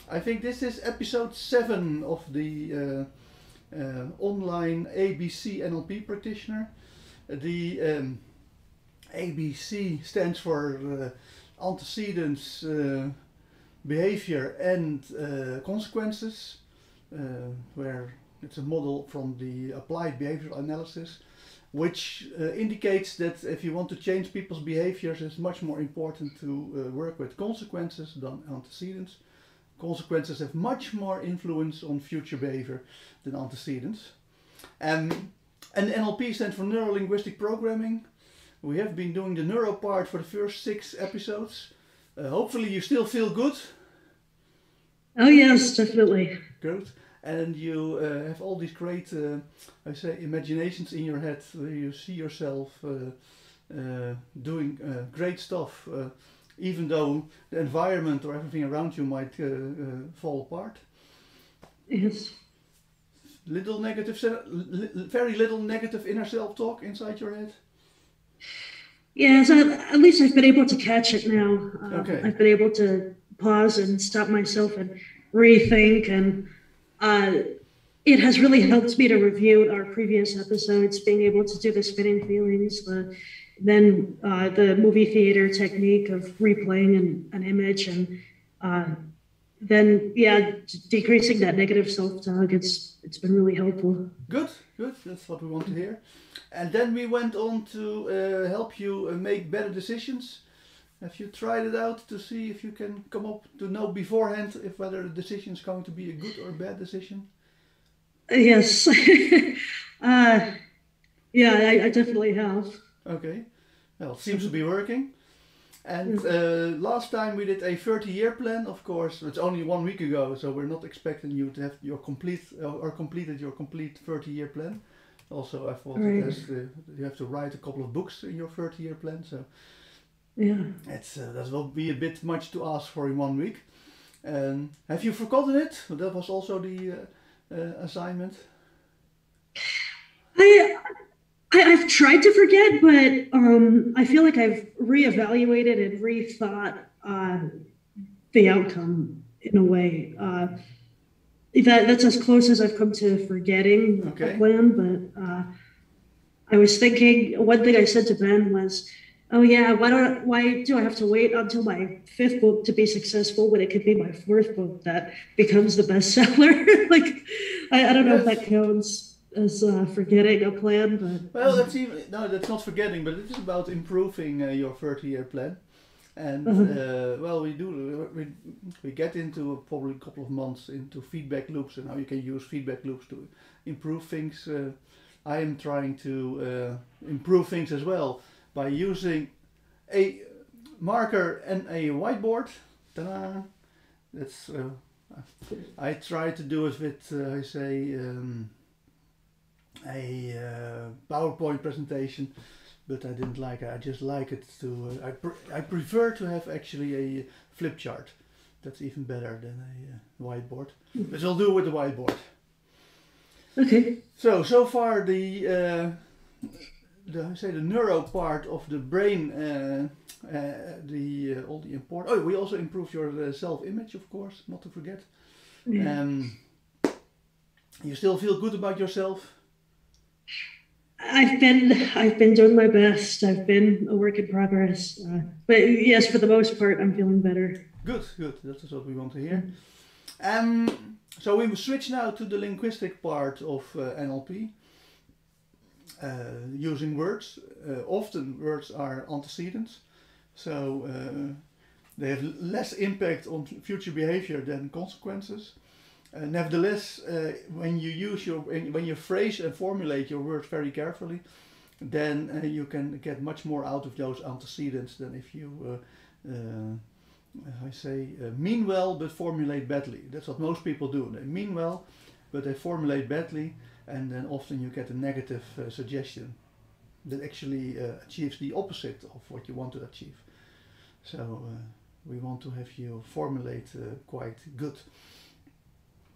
I think this is episode 7 of the online ABC-NLP practitioner. The ABC stands for antecedents, behavior and consequences, where it's a model from the applied behavioral analysis, which indicates that if you want to change people's behaviors, it's much more important to work with consequences than antecedents. Consequences have much more influence on future behavior than antecedents. And NLP stands for Neuro-Linguistic Programming. We have been doing the neuro part for the first 6 episodes. Hopefully you still feel good. Oh yes, definitely. Good. And you have all these great, imaginations in your head where you see yourself doing great stuff, even though the environment or everything around you might fall apart. Yes. Very little negative inner self-talk inside your head. Yeah, so at least I've been able to catch it now. Okay. I've been able to pause and stop myself and rethink, and it has really helped me to review our previous episodes, being able to do the spinning feelings, the movie theater technique of replaying an image, and then decreasing that negative self-talk. It's been really helpful. Good. That's what we want to hear. And then we went on to help you make better decisions. Have you tried it out to see if you can come up to know beforehand if whether the decision is going to be a good or bad decision? Yes. I definitely have. Okay. Well, it seems to be working. And last time we did a 30-year plan, of course. It's only 1 week ago, so we're not expecting you to have your completed your complete 30-year plan. Also, I thought you have to write a couple of books in your 30-year plan, so that will be a bit much to ask for in 1 week. Have you forgotten it? That was also the assignment. I've tried to forget, but I feel like I've reevaluated and rethought the outcome in a way. That's as close as I've come to forgetting the plan, but I was thinking, one thing I said to Ben was, oh yeah, why do I have to wait until my 5th book to be successful when it could be my 4th book that becomes the bestseller? Like, I don't know if that counts as forgetting a plan, but well, that's not forgetting, but it is about improving your 30-year plan. And we get into probably a couple of months into feedback loops and how you can use feedback loops to improve things. I am trying to improve things as well by using a marker and a whiteboard. Ta-da! That's I try to do it with a PowerPoint presentation, but I didn't like it. I just like it to. I prefer to have actually a flip chart. That's even better than a whiteboard. But I'll do it with the whiteboard. Okay. So far the neuro part of the brain, all the important. Oh, we also improved your self-image, of course, not to forget. Yeah. You still feel good about yourself? I've been doing my best. I've been a work in progress, but yes, for the most part, I'm feeling better. Good. That's what we want to hear. So we will switch now to the linguistic part of NLP. Using words. Often words are antecedents, so they have less impact on future behavior than consequences. Nevertheless, when you phrase and formulate your words very carefully, then you can get much more out of those antecedents than if you mean well but formulate badly. That's what most people do. They mean well, but they formulate badly, and then often you get a negative suggestion that actually achieves the opposite of what you want to achieve. So we want to have you formulate quite good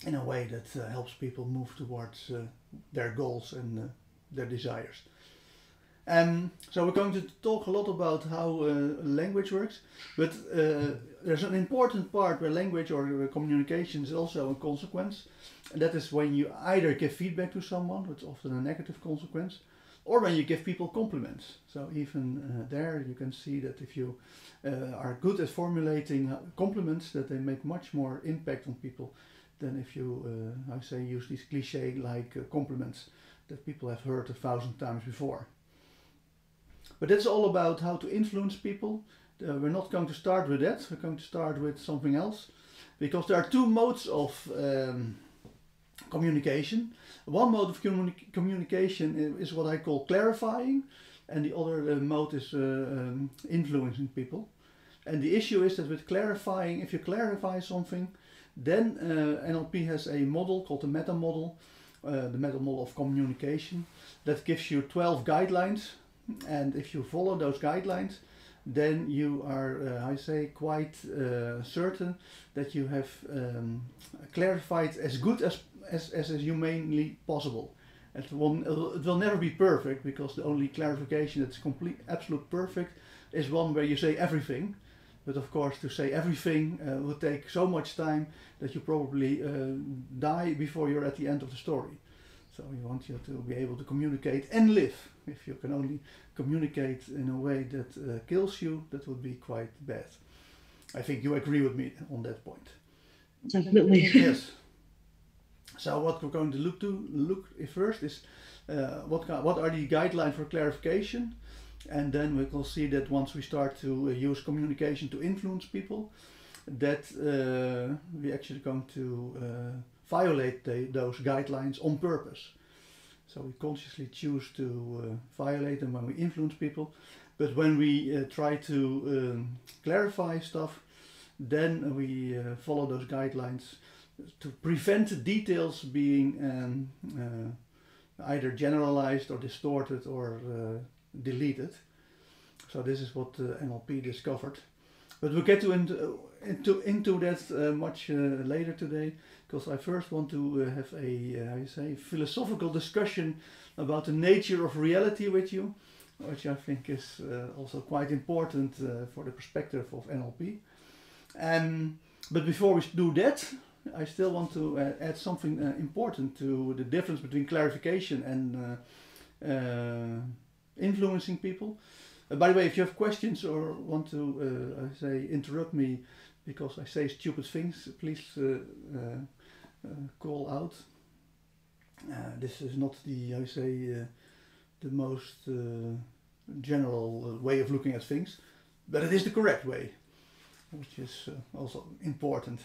in a way that helps people move towards their goals and their desires. So we're going to talk a lot about how language works, but there's an important part where language or communication is also a consequence, and that is when you either give feedback to someone, which is often a negative consequence, or when you give people compliments. So even there you can see that if you are good at formulating compliments, that they make much more impact on people than if you, I say, use these cliche-like compliments that people have heard 1,000 times before. But that's all about how to influence people. We're not going to start with that. We're going to start with something else, because there are two modes of communication. One mode of communication is what I call clarifying, and the other mode is influencing people. And the issue is that with clarifying, if you clarify something, then NLP has a model called the meta model, the meta model of communication, that gives you 12 guidelines. And if you follow those guidelines, then you are, I say, quite certain that you have clarified as good as humanly possible. It will never be perfect, because the only clarification that's absolute perfect is one where you say everything. But of course, to say everything will take so much time that you probably die before you're at the end of the story. So we want you to be able to communicate and live. If you can only communicate in a way that kills you, that would be quite bad. I think you agree with me on that point. Definitely. Yes. So what we're going to look at first is what are the guidelines for clarification, and then we will see that once we start to use communication to influence people, that we're actually going to violate those guidelines on purpose. So we consciously choose to violate them when we influence people, but when we try to clarify stuff, then we follow those guidelines to prevent details being either generalized or distorted or deleted. So this is what NLP discovered. But we'll get into that much later today, because I first want to have a philosophical discussion about the nature of reality with you, which I think is also quite important for the perspective of NLP. But before we do that, I still want to add something important to the difference between clarification and influencing people. By the way, if you have questions or want to interrupt me because I say stupid things, please call out. This is not the most general way of looking at things, but it is the correct way, which is also important.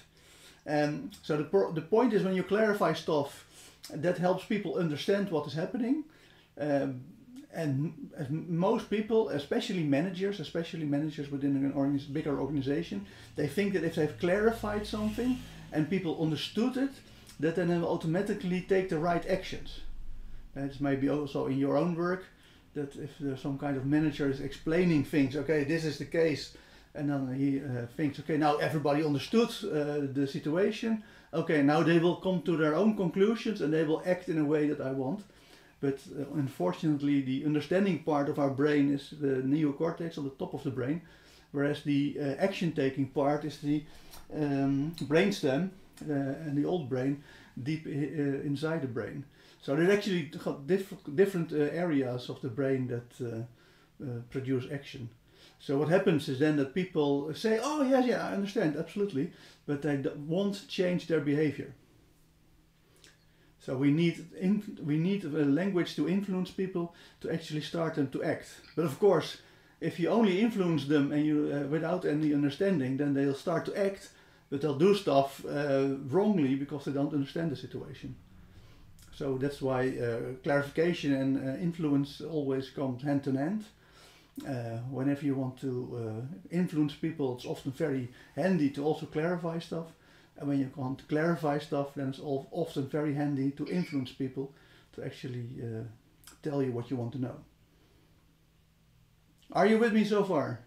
So the point is, when you clarify stuff, that helps people understand what is happening. And most people, especially managers within a bigger organization, they think that if they've clarified something and people understood it, that then they will automatically take the right actions. It's maybe also in your own work, that if there's some kind of manager is explaining things, okay, this is the case, and then he thinks, okay, now everybody understood the situation, okay, now they will come to their own conclusions and they will act in a way that I want. But unfortunately, the understanding part of our brain is the neocortex on the top of the brain, whereas the action-taking part is the brainstem and the old brain deep inside the brain. So there's actually different areas of the brain that produce action. So what happens is then that people say, oh yes, yeah, I understand, absolutely, but they won't change their behavior. So we need a language to influence people, to actually start them to act. But of course, if you only influence them and you without any understanding, then they'll start to act, but they'll do stuff wrongly because they don't understand the situation. So that's why clarification and influence always come hand in hand. Whenever you want to influence people, it's often very handy to also clarify stuff. And when you want to clarify stuff, then it's often very handy to influence people to actually tell you what you want to know. Are you with me so far?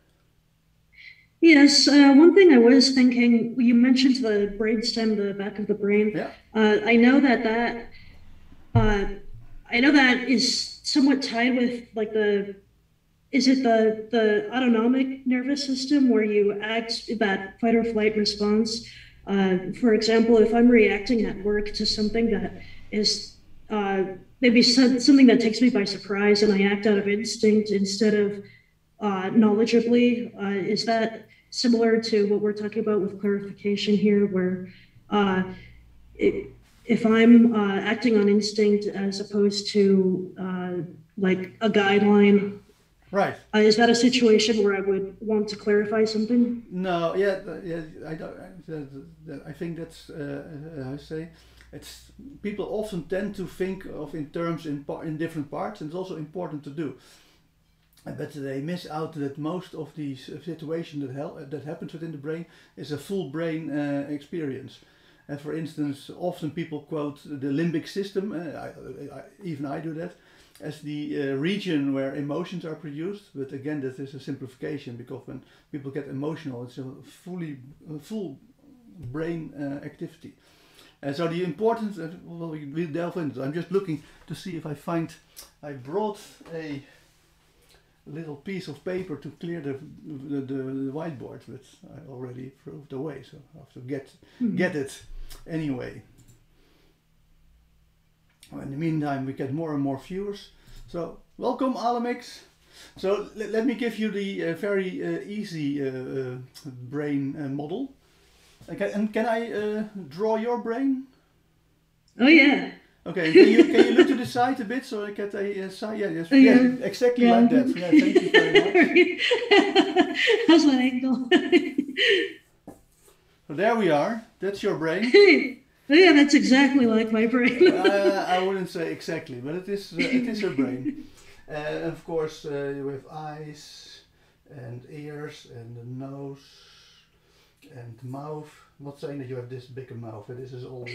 Yes. One thing I was thinking, you mentioned the brainstem, the back of the brain. Yeah. I know that is somewhat tied with like the is it the autonomic nervous system where you act that fight or flight response? For example, if I'm reacting at work to something that is maybe something that takes me by surprise and I act out of instinct instead of knowledgeably, is that similar to what we're talking about with clarification here, where uh, if I'm acting on instinct as opposed to like a guideline, Right. is that a situation where I would want to clarify something? No, yeah, yeah. I don't. I think that's. I say, it's people often tend to think of in terms in different parts, and it's also important to do. But they miss out that most of these situations that happens within the brain is a full brain experience. And for instance, often people quote the limbic system. Even I do that as the region where emotions are produced. But again, that is a simplification because when people get emotional, it's a full brain activity. And so the importance, well, we'll delve into. I'm just looking to see if I find. I brought a little piece of paper to clear the whiteboard, but I already threw it away, so I have to get it anyway. In the meantime, we get more and more viewers. So welcome, Alamix. So let me give you the very easy brain model. Okay, and can I draw your brain? Oh yeah. Okay, can you look to the side a bit so I get a side? Yeah, yes, yes, exactly like that. Yeah, thank you very much. How's that angle? So there we are. That's your brain. Yeah, that's exactly like my brain. I wouldn't say exactly, but it is a brain. Of course, you have eyes and ears and the nose and mouth. I'm not saying that you have this big a mouth, but this is all.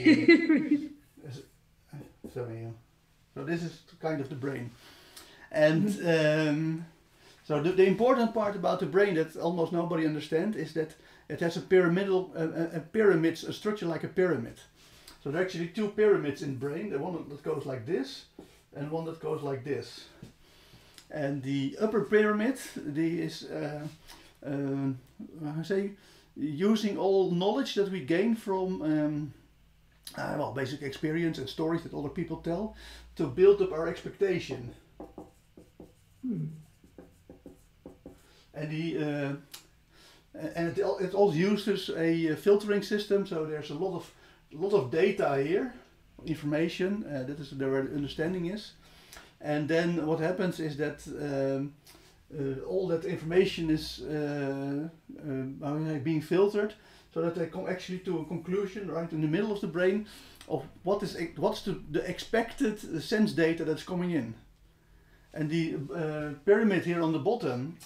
So this is kind of the brain, and so the important part about the brain that almost nobody understands is that it has a a structure like a pyramid. So there are actually two pyramids in the brain. The one that goes like this, and one that goes like this. And the upper pyramid, is I say, using all knowledge that we gain from. Well, basic experience and stories that other people tell to build up our expectation. And it all uses a filtering system, so there's a lot of data here, information. That is where the understanding is. And then what happens is that all that information is being filtered, so that they come actually to a conclusion right in the middle of the brain of what's the expected sense data that's coming in. And the pyramid here on the bottom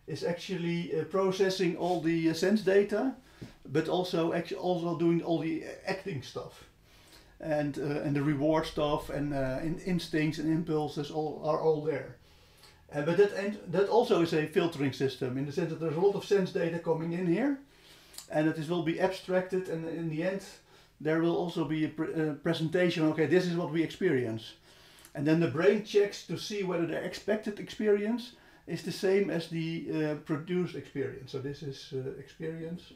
is actually processing all the sense data, but also doing all the acting stuff, and the reward stuff, and instincts and impulses are all there. But that also is a filtering system in the sense that there's a lot of sense data coming in here, and it will be abstracted, and in the end there will also be a presentation. Okay, this is what we experience, and then the brain checks to see whether the expected experience is the same as the produced experience. So this is experience,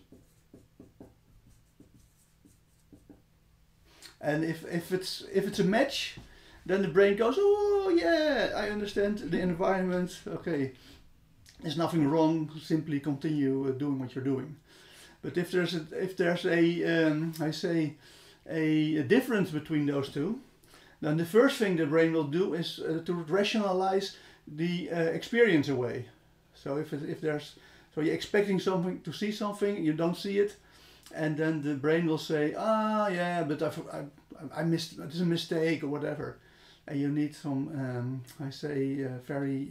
and if it's a match, then the brain goes, oh yeah, I understand the environment. Okay, there's nothing wrong. Simply continue doing what you're doing. But if there's a difference between those two, then the first thing the brain will do is to rationalize the experience away. So so you're expecting to see something, you don't see it, and then the brain will say, yeah, but I missed, it's a mistake or whatever, and you need some very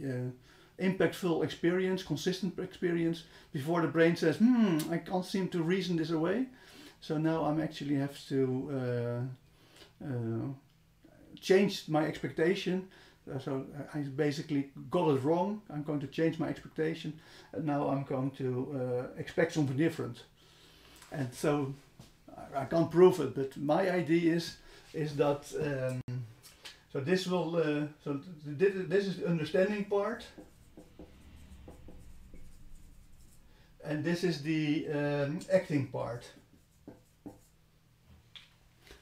impactful experience, consistent experience, before the brain says, I can't seem to reason this away, so now I actually have to change my expectation. So I basically got it wrong. I'm going to change my expectation, and now I'm going to expect something different. And so I can't prove it, but my idea is that so this will this is the understanding part. And this is the acting part.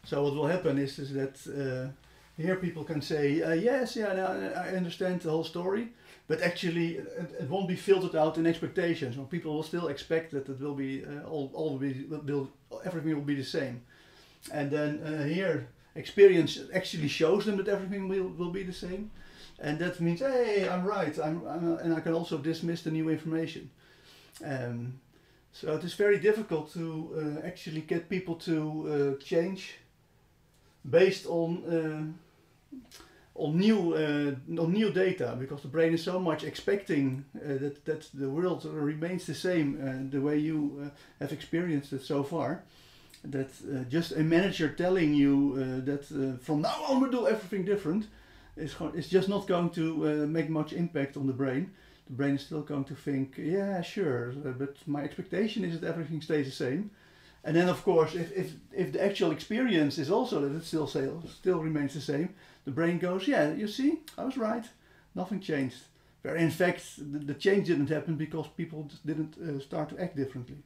So what will happen is that here people can say, yes, yeah, no, I understand the whole story, but actually it won't be filtered out in expectations. People will still expect that it will be everything will be the same. And then here experience actually shows them that everything will be the same. And that means, hey, I'm right, and I can also dismiss the new information. So it is very difficult to actually get people to change based on new data, because the brain is so much expecting that the world remains the same the way you have experienced it so far. That just a manager telling you that from now on we'll do everything different is just not going to make much impact on the brain. The brain is still going to think, yeah, sure, but my expectation is that everything stays the same. And then, of course, if the actual experience is also that it still remains the same, the brain goes, yeah, you see, I was right, nothing changed. Where in fact, the change didn't happen because people didn't start to act differently.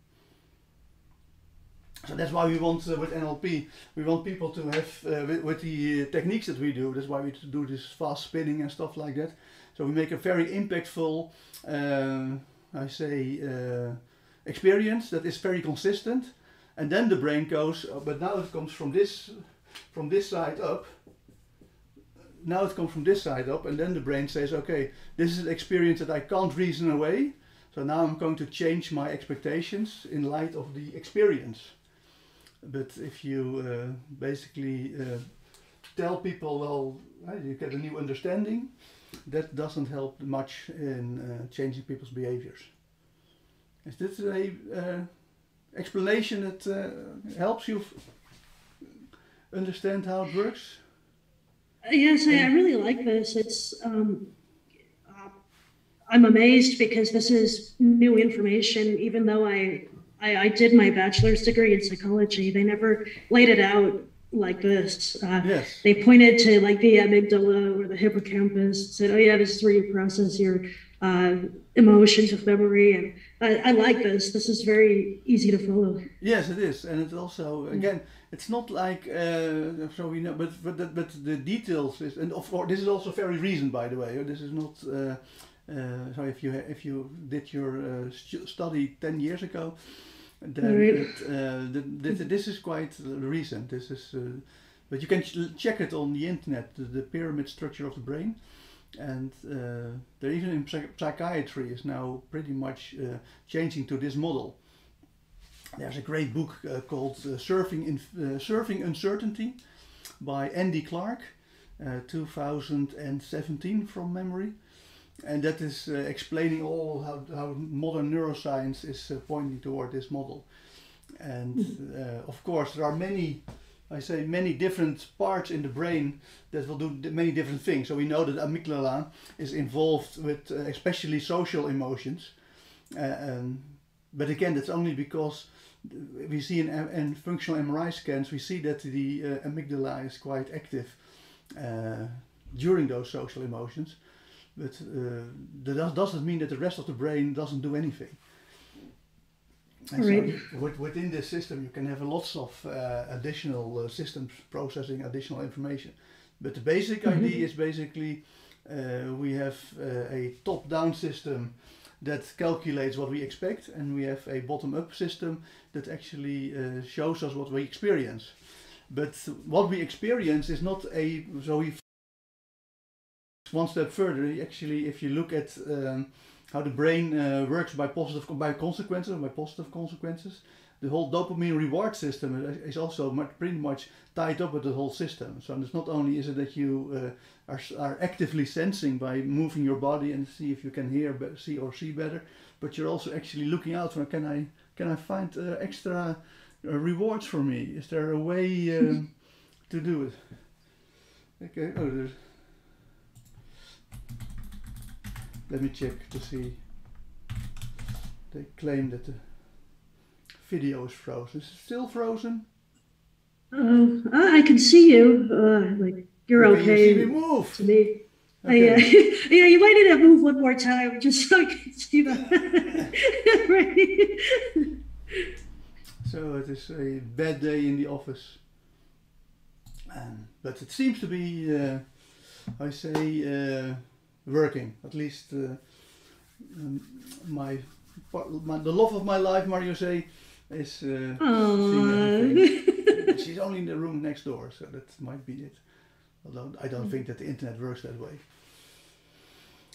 So that's why we want, with NLP, we want people to have, with the techniques that we do, that's why we do this fast spinning and stuff like that. So we make a very impactful, experience that is very consistent. And then the brain goes, oh, but now it comes from this side up. Now it comes from this side up, and then the brain says, okay, this is an experience that I can't reason away. So now I'm going to change my expectations in light of the experience. But if you basically tell people, well, you get a new understanding, that doesn't help much in changing people's behaviors. Is this a explanation that helps you understand how it works? Yes, I really like this. It's I'm amazed because this is new information. Even though I did my bachelor's degree in psychology, they never laid it out like this. Yes. They pointed to like the amygdala or the hippocampus, said, oh yeah, this is where you process your emotions with memory. And I like this. This is very easy to follow. Yes, it is. And it's also, again, it's not like, so we know, but the details is, and of course, this is also very reasoned, by the way. This is not, so if you did your study 10 years ago, then this is quite recent. This is, but you can check it on the internet, the pyramid structure of the brain, and there even in psychiatry is now pretty much changing to this model. There's a great book called Surfing Uncertainty by Andy Clark, 2017 from memory. And that is explaining all how modern neuroscience is pointing toward this model. And of course there are many different parts in the brain that will do many different things. So we know that amygdala is involved with especially social emotions. But again, that's only because we see in functional MRI scans, we see that the amygdala is quite active during those social emotions. But that doesn't mean that the rest of the brain doesn't do anything. And right. So within this system you can have lots of additional systems processing additional information. But the basic idea is basically we have a top-down system that calculates what we expect, and we have a bottom-up system that actually shows us what we experience. But what we experience is not a, so we one step further. Actually, if you look at how the brain works by positive consequences, the whole dopamine reward system is also pretty much tied up with the whole system. So it's not only is it that you are actively sensing by moving your body and see if you can see better, but you're also actually looking out for can I find extra rewards for me? Is there a way to do it? Okay. Let me check to see. They claim that the video is frozen. Is it still frozen? I can see you. Like you're okay. Can you see me move? To me. Okay. Yeah, you might need to move one more time just so I can see that. Right. So it is a bad day in the office. But it seems to be, I say, working. At least my, the love of my life, Mario say, is seeing everything. She's only in the room next door, so that might be it. Although I don't think that the internet works that way.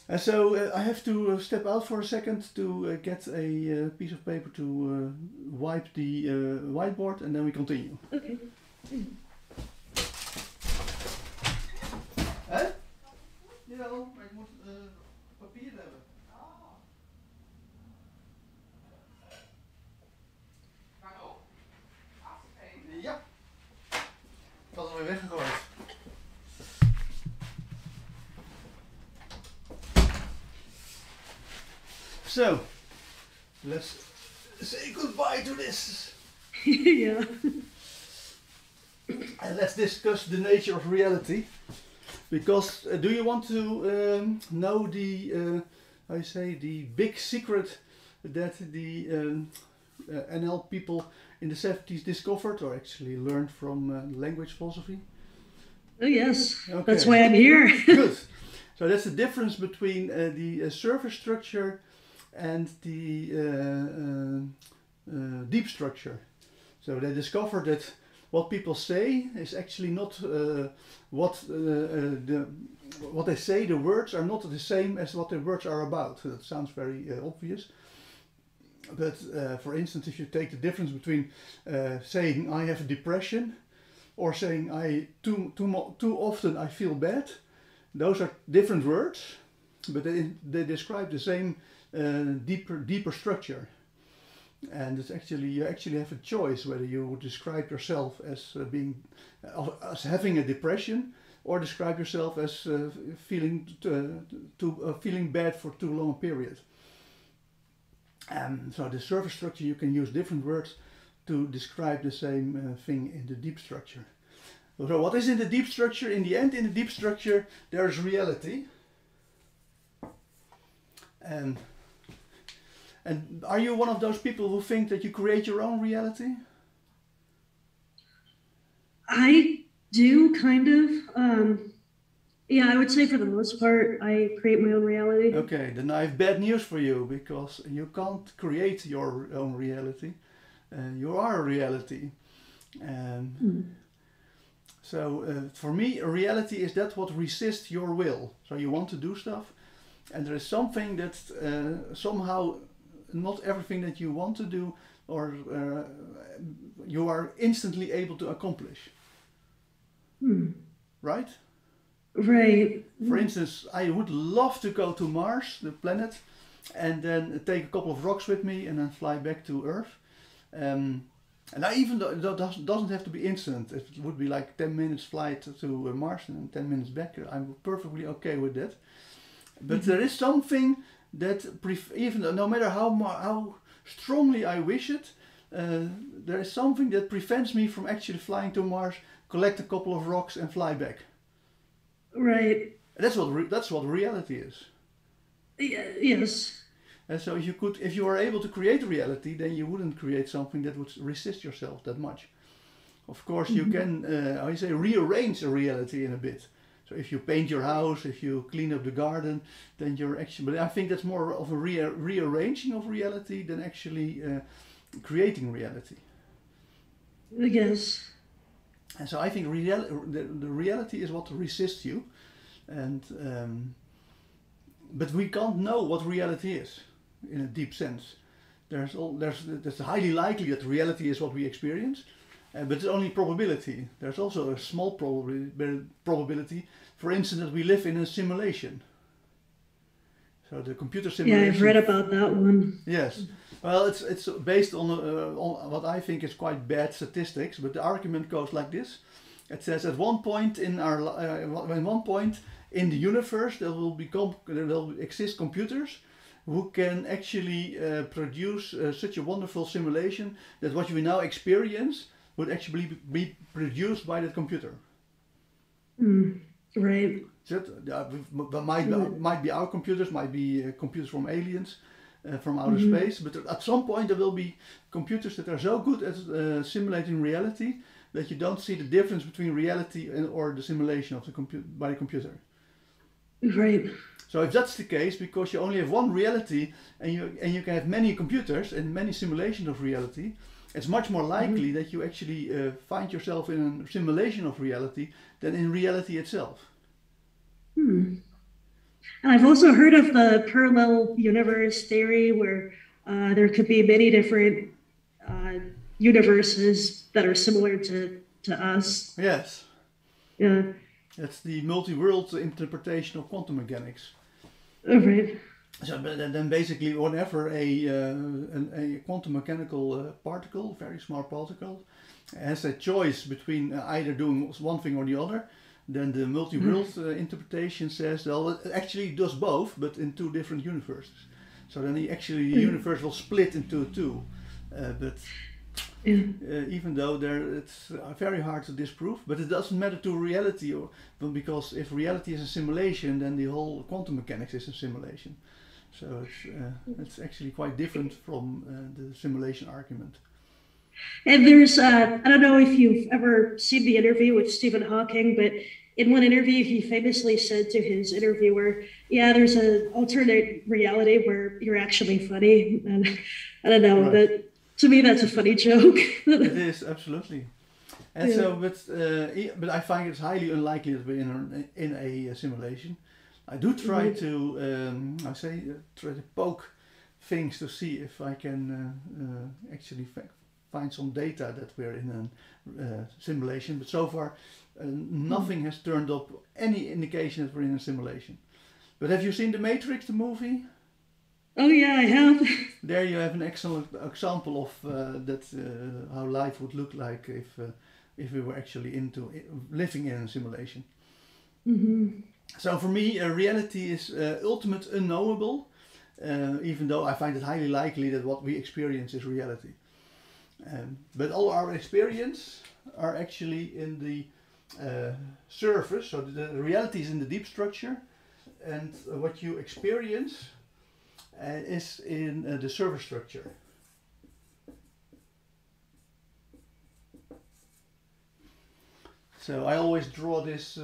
And so I have to step out for a second to get a piece of paper to wipe the whiteboard, and then we continue. Okay. Hè? Jawel, maar ik moet papier hebben. Kan ook. Oké. Ja. Ik had hem weer weggegooid. So, let's say goodbye to this. Yeah. And let's discuss the nature of reality. Because do you want to know the, I say, the big secret that the NL people in the 70s discovered, or actually learned from language philosophy? Oh yes, Okay. that's why I'm here. Good. So that's the difference between the surface structure and the deep structure. So they discovered that what people say is actually not what they say. The words are not the same as what the words are about. That sounds very obvious. But for instance, if you take the difference between saying I have a depression or saying too often I feel bad, those are different words, but they describe the same deeper structure. And it's actually, you actually have a choice whether you would describe yourself as as having a depression, or describe yourself as feeling bad for too long a period. So the surface structure, you can use different words to describe the same thing in the deep structure. So what is in the deep structure? In the end, in the deep structure, there is reality. And are you one of those people who think that you create your own reality? I do kind of. Yeah, I would say for the most part, I create my own reality. Okay, then I have bad news for you, because you can't create your own reality. You are a reality. So for me, a reality is that what resists your will. So you want to do stuff, and there is something that somehow not everything that you want to do or you are instantly able to accomplish. Right? Right. For instance, I would love to go to Mars, the planet, and then take a couple of rocks with me and then fly back to Earth. And I even that doesn't have to be instant. It would be like 10 minutes flight to Mars and 10 minutes back. I'm perfectly okay with that. But there is something that even though, no matter how strongly I wish it, there is something that prevents me from actually flying to Mars, collect a couple of rocks and fly back. Right. That's what reality is. Yes. And so if you are able to create reality, then you wouldn't create something that would resist yourself that much. Of course, you can, rearrange a reality in a bit. So if you paint your house, if you clean up the garden, then you're actually, but I think that's more of a rearranging of reality than actually creating reality. Yes. And so I think the reality is what resists you, and but we can't know what reality is in a deep sense. There's highly likely that reality is what we experience, but it's only probability. There's also a small probability, for instance, that we live in a simulation. So the computer simulation. Yeah, I've read about that one. Yes. Well, it's based on what I think is quite bad statistics, but the argument goes like this. It says at one point in in the universe there will exist computers who can actually produce such a wonderful simulation that what we now experience would actually be produced by that computer. Right. Might be our computers, might be computers from aliens, from outer space, but at some point there will be computers that are so good at simulating reality that you don't see the difference between reality or the simulation of the by the computer. Right. So if that's the case, because you only have one reality and you can have many computers and many simulations of reality, it's much more likely that you actually find yourself in a simulation of reality than in reality itself. And I've also heard of the parallel universe theory, where there could be many different universes that are similar to us. Yes. Yeah. That's the multi-world interpretation of quantum mechanics. Right. So then basically whenever a quantum mechanical particle, very small particle, has a choice between either doing one thing or the other, then the multi-world interpretation says, well, it actually does both, but in two different universes. So then the universe will split into two. Even though it's very hard to disprove, but it doesn't matter to reality, because if reality is a simulation, then the whole quantum mechanics is a simulation. So it's actually quite different from the simulation argument. And there's, I don't know if you've ever seen the interview with Stephen Hawking, but in one interview, he famously said to his interviewer, yeah, there's an alternate reality where you're actually funny. And I don't know, but to me, that's a funny joke. It is, absolutely. And so, but I find it's highly unlikely that we're in a simulation. I do try to, try to poke things to see if I can actually find some data that we're in a simulation. But so far, nothing has turned up any indication that we're in a simulation. But have you seen The Matrix, the movie? Oh yeah, I have. There you have an excellent example of how life would look like if we were actually living in a simulation. So for me, reality is ultimate unknowable, even though I find it highly likely that what we experience is reality. But all our experience are actually in the surface, so the reality is in the deep structure, and what you experience is in the surface structure. So I always draw this,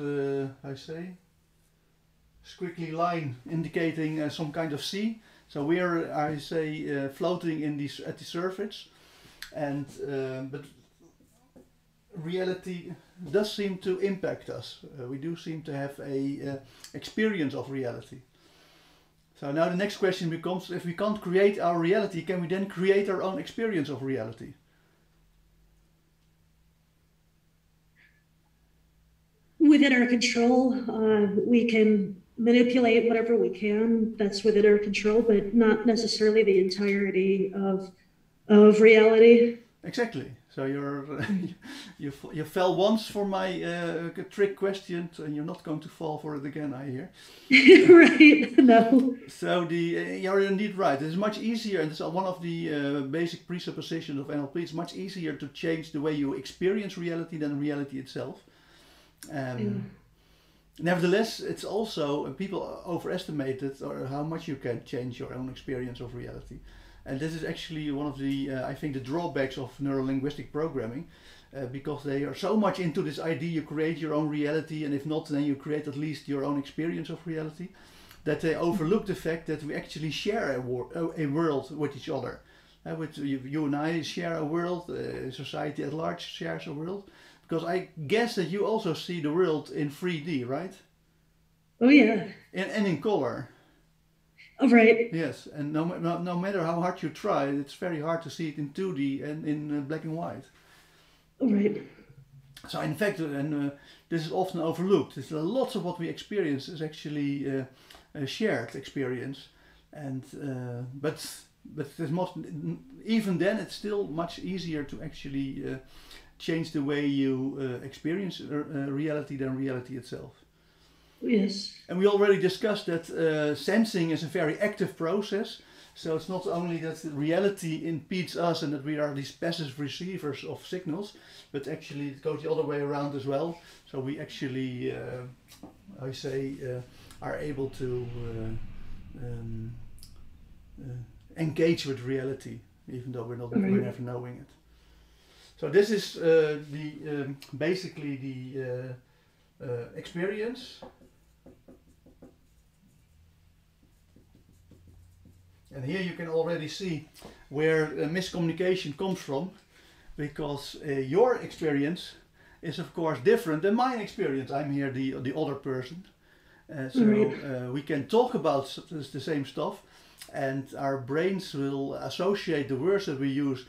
squiggly line indicating some kind of sea. So we are, floating in at the surface, and but reality does seem to impact us. We do seem to have a experience of reality. So now the next question becomes, if we can't create our reality, can we then create our own experience of reality? Within our control, we can manipulate whatever we can that's within our control, but not necessarily the entirety of reality. Exactly. So you fell once for my trick question, and you're not going to fall for it again, I hear. Right. No. So you're indeed right. It's much easier, and it's one of the basic presuppositions of NLP. It's much easier to change the way you experience reality than reality itself. Nevertheless, it's also people overestimate it, or how much you can change your own experience of reality. And this is actually one of the, I think, the drawbacks of neuro-linguistic programming, because they are so much into this idea you create your own reality, and if not, then you create at least your own experience of reality, that they overlook the fact that we actually share a world with each other. You and I share a world, society at large shares a world, because I guess that you also see the world in 3D, right? Oh yeah. And in color. Oh, right. Yes, and no matter how hard you try, it's very hard to see it in 2D and in black and white. Oh, right. So in fact, this is often overlooked. Lots of what we experience is actually a shared experience, and but even then, it's still much easier to actually change the way you experience reality than reality itself. Yes. And we already discussed that sensing is a very active process. So it's not only that reality impedes us and that we are these passive receivers of signals, but actually it goes the other way around as well. So we actually I say, are able to engage with reality, even though we're never knowing it. So this is basically the experience. And here you can already see where miscommunication comes from, because your experience is of course different than my experience. I'm here the other person. We can talk about the same stuff, and our brains will associate the words that we use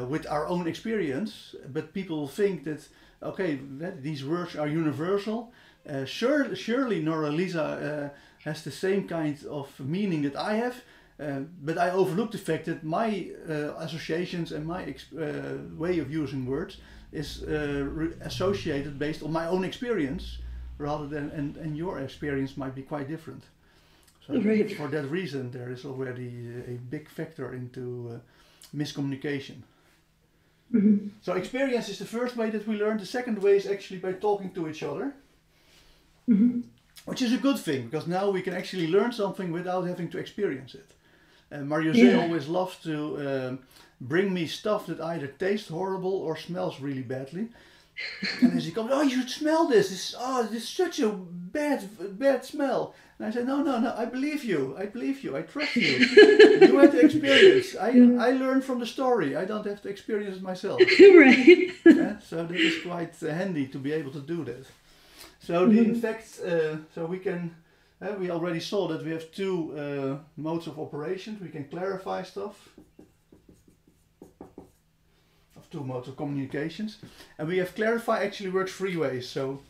with our own experience, but people think that, okay, these words are universal. Surely Nora Lisa has the same kind of meaning that I have, but I overlook the fact that my associations and my way of using words is associated based on my own experience, rather than, and your experience might be quite different. So for that reason, there is already a big factor into miscommunication. Mm-hmm. So experience is the first way that we learn. The second way is actually by talking to each other, mm-hmm. which is a good thing, because now we can actually learn something without having to experience it. Marie-José always loves to bring me stuff that either tastes horrible or smells really badly. And then she comes, oh, you should smell this. This is such a bad smell. And I say, no, I believe you. I trust you. You have the experience. I learn from the story. I don't have to experience it myself. Right. So that is quite handy to be able to do that. So in fact, so we can, we already saw that we have two modes of operation. We can clarify stuff. Two modes of communications, and we have clarify actually works three ways. So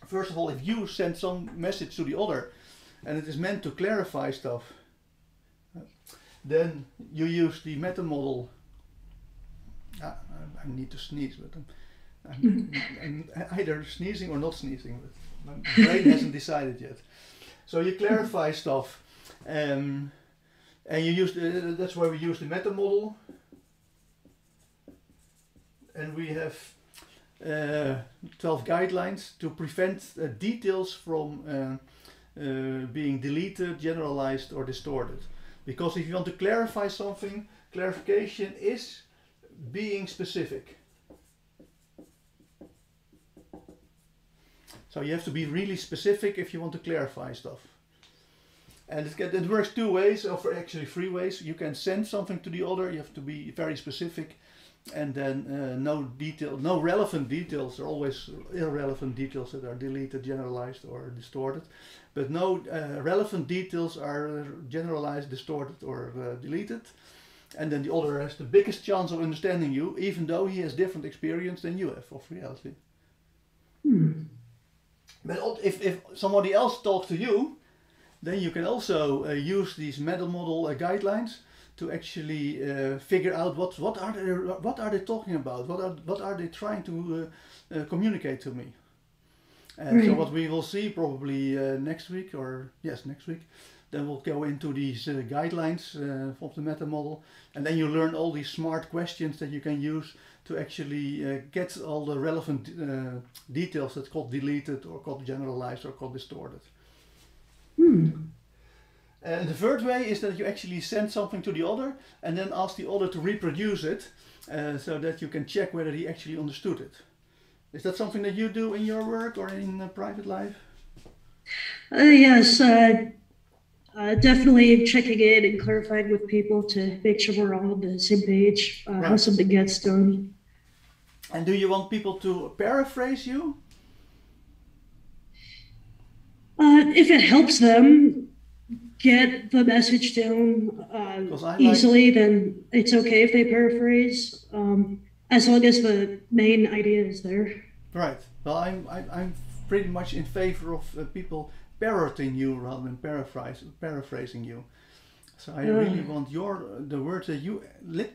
first of all, if you send some message to the other and it is meant to clarify stuff, then you use the meta model. I need to sneeze, but I'm either sneezing or not sneezing, but my brain hasn't decided yet. So you clarify stuff, and you use that's why we use the meta model. And we have 12 guidelines to prevent details from being deleted, generalized or distorted. Because if you want to clarify something, clarification is being specific. So you have to be really specific if you want to clarify stuff. And it works two ways, or actually three ways. You can send something to the other, you have to be very specific. And then no relevant details. There are always irrelevant details that are deleted, generalized or distorted, but no relevant details are generalized, distorted or deleted. And then the other has the biggest chance of understanding you, even though he has different experience than you have of reality. But if somebody else talks to you, then you can also use these meta model guidelines to actually figure out what are they talking about? What are they trying to communicate to me? So what we will see probably next week, then we'll go into these guidelines of the meta model, and then you learn all these smart questions that you can use to actually get all the relevant details that's called deleted or called generalized or called distorted. And the third way is that you actually send something to the other and then ask the other to reproduce it so that you can check whether he actually understood it. Is that something that you do in your work or in private life? Yes, definitely checking in and clarifying with people to make sure we're all on the same page, how something gets done. And do you want people to paraphrase you? If it helps them get the message down easily, then it's okay if they paraphrase, as long as the main idea is there. Right. Well, I'm pretty much in favor of people parroting you rather than paraphrasing you. So I really want the words that you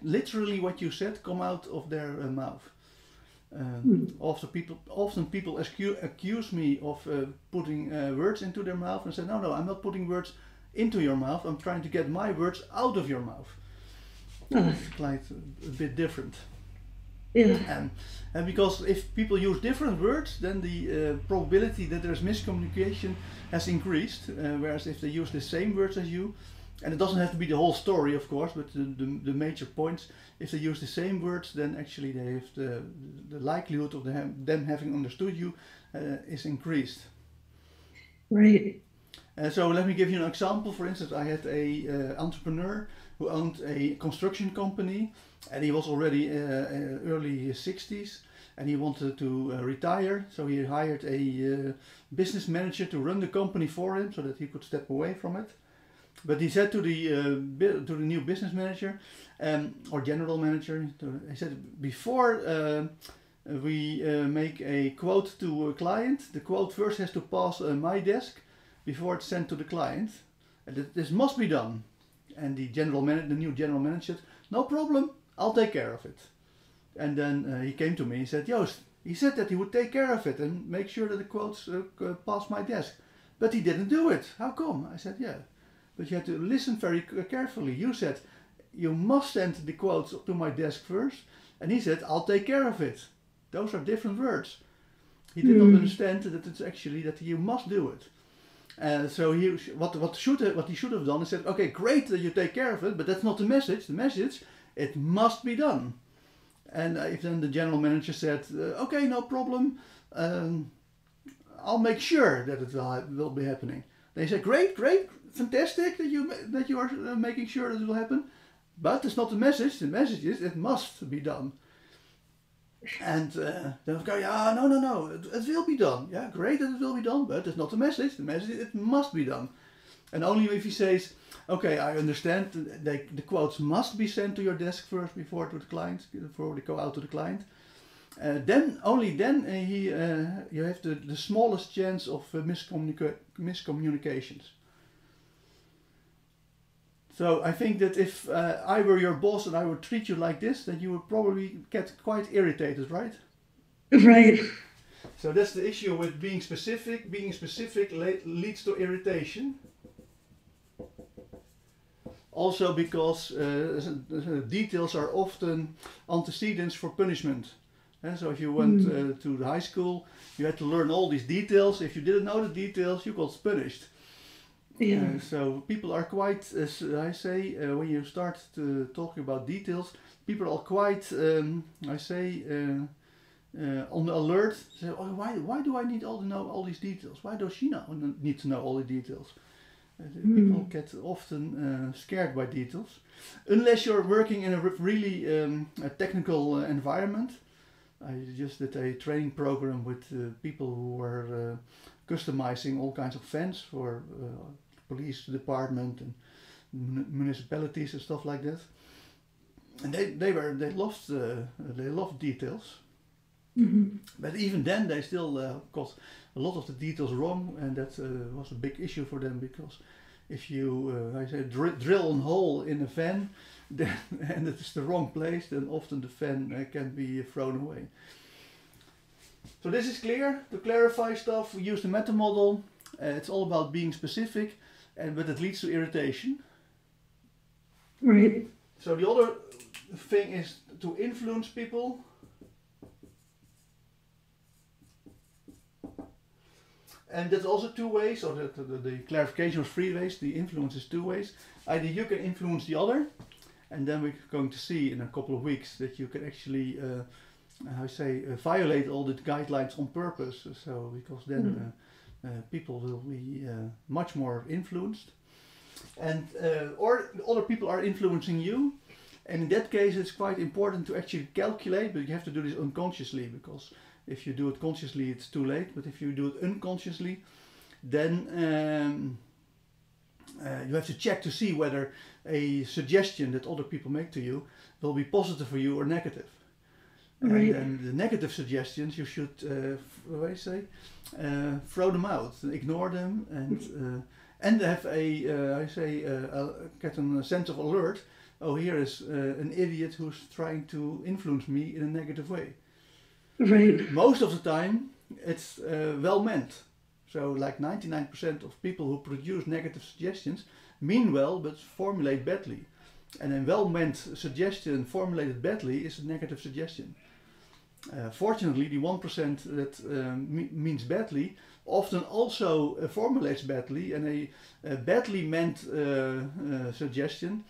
literally what you said come out of their mouth. Often people accuse me of putting words into their mouth and say, no, I'm not putting words into your mouth. I'm trying to get my words out of your mouth. It's quite a bit different. Yeah. And because if people use different words, then the probability that there's miscommunication has increased. Whereas if they use the same words as you, and it doesn't have to be the whole story, of course, but the major points, if they use the same words, then actually they have the likelihood of them having understood you is increased. Right. So let me give you an example. For instance, I had a entrepreneur who owned a construction company, and he was already early 60s, and he wanted to retire. So he hired a business manager to run the company for him, so that he could step away from it. But he said to the new business manager or general manager, he said, before we make a quote to a client, the quote first has to pass my desk before it's sent to the client. And this must be done. And the new general manager said, no problem, I'll take care of it. And then he came to me, he said, Joost, he said that he would take care of it and make sure that the quotes pass my desk. But he didn't do it. How come? I said, yeah. But you have to listen very carefully. You said, you must send the quotes to my desk first. And he said, I'll take care of it. Those are different words. He did not understand that it's actually that you must do it. So what he should have done is said, okay, great that you take care of it, but that's not the message. The message, it must be done. And if then the general manager said, okay, no problem, I'll make sure that it will be happening. They said, great, fantastic that you are making sure that it will happen, but it's not the message. The message is it must be done. And then I go, yeah, no, it will be done. Yeah, great that it will be done, but it's not the message. The message is it must be done. And only if he says, okay, I understand, the quotes must be sent to your desk first before to the client, before they go out to the client. Only then you have the smallest chance of miscommunications. So I think that if I were your boss and I would treat you like this, then you would probably get quite irritated, right? Right. So that's the issue with being specific. Being specific leads to irritation. Also because details are often antecedents for punishment. So if you went to the high school, you had to learn all these details. If you didn't know the details, you got punished. Yeah. So people are quite, as I say, when you start talking about details, people are quite, on the alert. Say, oh, why do I need to know all these details? Why does she need to know all the details? People get often scared by details, unless you're working in a really a technical environment. I just did a training program with people who were customizing all kinds of fans for police department and municipalities and stuff like that. And they loved details. But even then they still got a lot of the details wrong, and that was a big issue for them, because if you drill a hole in a fan and it's the wrong place, then often the fan can be thrown away. So this is clear. To clarify stuff, we use the meta model. It's all about being specific, but it leads to irritation. Right. So the other thing is to influence people. And that's also two ways, so the clarification was 3 ways, the influence is 2 ways. Either you can influence the other, and then we're going to see in a couple of weeks that you can actually, violate all the guidelines on purpose. So because then people will be much more influenced, and or other people are influencing you. And in that case, it's quite important to actually calculate, but you have to do this unconsciously, because if you do it consciously, it's too late. But if you do it unconsciously, then you have to check to see whether a suggestion that other people make to you will be positive for you or negative. Right. And the negative suggestions, you should, throw them out, ignore them, and have get a sense of alert. Oh, here is an idiot who's trying to influence me in a negative way. Right. Most of the time, it's well meant. So, like 99% of people who produce negative suggestions mean well, but formulate badly. And a well-meant suggestion formulated badly is a negative suggestion. Fortunately, the 1% that means badly often also formulates badly, and a badly meant suggestion,